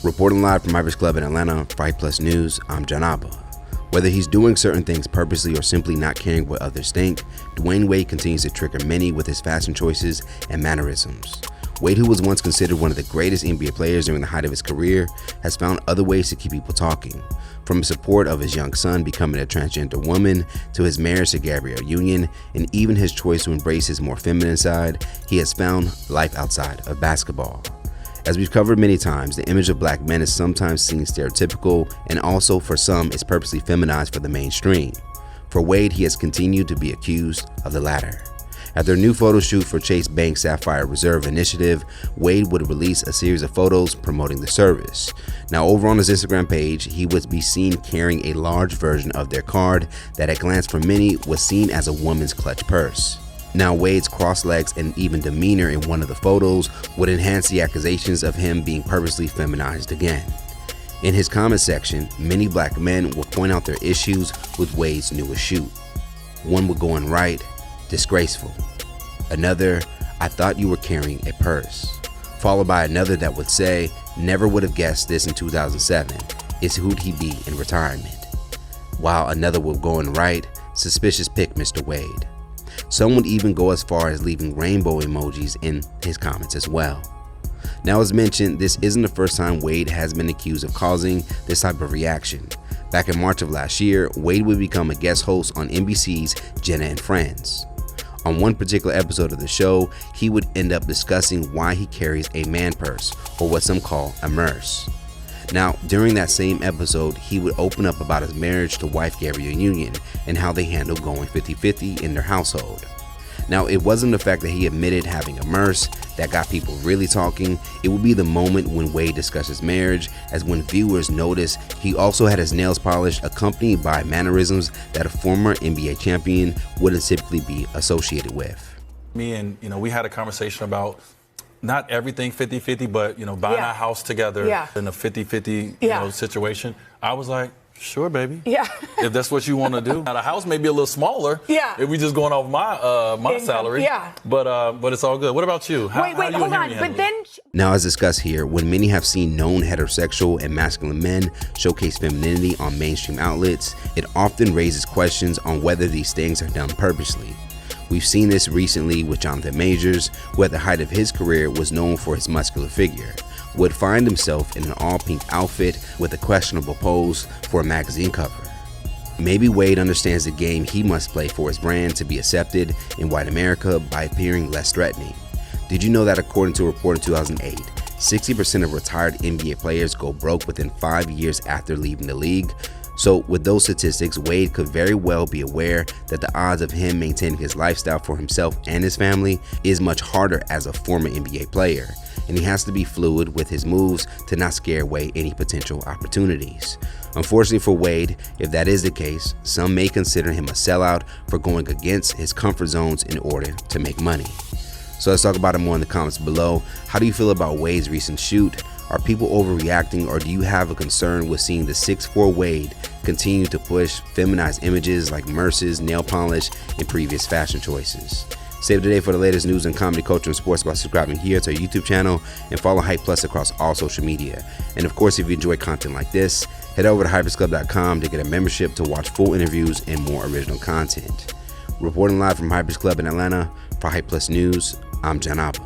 Reporting live from Hyper's Club in Atlanta for Hype Plus News, I'm Dwyane. Whether he's doing certain things purposely or simply not caring what others think, Dwyane Wade continues to trigger many with his fashion choices and mannerisms. Wade, who was once considered one of the greatest NBA players during the height of his career, has found other ways to keep people talking. From his support of his young son becoming a transgender woman, to his marriage to Gabrielle Union, and even his choice to embrace his more feminine side, he has found life outside of basketball. As we've covered many times, the image of black men is sometimes seen stereotypical, and also for some is purposely feminized for the mainstream. For Wade, he has continued to be accused of the latter. At their new photo shoot for Chase Bank's Sapphire Reserve initiative, Wade would release a series of photos promoting the service. Now, over on his Instagram page, he would be seen carrying a large version of their card that at glance for many was seen as a woman's clutch purse. Now, Wade's crossed legs and even demeanor in one of the photos would enhance the accusations of him being purposely feminized again. In his comment section, many black men would point out their issues with Wade's newest shoot. One would go on right, "Disgraceful." Another, "I thought you were carrying a purse." Followed by another that would say, "Never would have guessed this in 2007. Is who'd he be in retirement?" While another would go on right, "Suspicious pick, Mr. Wade." Some would even go as far as leaving rainbow emojis in his comments as well. Now, as mentioned, this isn't the first time Wade has been accused of causing this type of reaction. Back in March of last year, Wade would become a guest host on NBC's Jenna and Friends. On one particular episode of the show, he would end up discussing why he carries a man purse, or what some call a merce. Now, during that same episode, he would open up about his marriage to wife Gabrielle Union and how they handled going 50-50 in their household. Now, it wasn't the fact that he admitted having a merce that got people really talking. It would be the moment when Wade discussed his marriage, as when viewers noticed he also had his nails polished, accompanied by mannerisms that a former NBA champion wouldn't typically be associated with. Me and, we had a conversation about not everything 50-50, but, buying our house together in a 50-50 situation. I was like, sure, baby. Yeah. If that's what you want to do. Now, the house may be a little smaller. Yeah. If we just going off my salary. Yeah. But it's all good. What about you? Wait, hold on. But then. Now, as discussed here, when many have seen known heterosexual and masculine men showcase femininity on mainstream outlets, it often raises questions on whether these things are done purposely. We've seen this recently with Jonathan Majors, who at the height of his career was known for his muscular figure, would find himself in an all-pink outfit with a questionable pose for a magazine cover. Maybe Wade understands the game he must play for his brand to be accepted in white America by appearing less threatening. Did you know that according to a report in 2008, 60% of retired NBA players go broke within 5 years after leaving the league? So with those statistics, Wade could very well be aware that the odds of him maintaining his lifestyle for himself and his family is much harder as a former NBA player, and he has to be fluid with his moves to not scare away any potential opportunities. Unfortunately for Wade, if that is the case, some may consider him a sellout for going against his comfort zones in order to make money. So let's talk about it more in the comments below. How do you feel about Wade's recent shoot? Are people overreacting, or do you have a concern with seeing the 6'4" Wade continue to push feminized images like merces, nail polish, and previous fashion choices? Save the day for the latest news in comedy, culture, and sports by subscribing here to our YouTube channel and follow Hype Plus across all social media. And of course, if you enjoy content like this, head over to hypersclub.com to get a membership to watch full interviews and more original content. Reporting live from Hyper's Club in Atlanta for Hype Plus News, I'm Dwyane.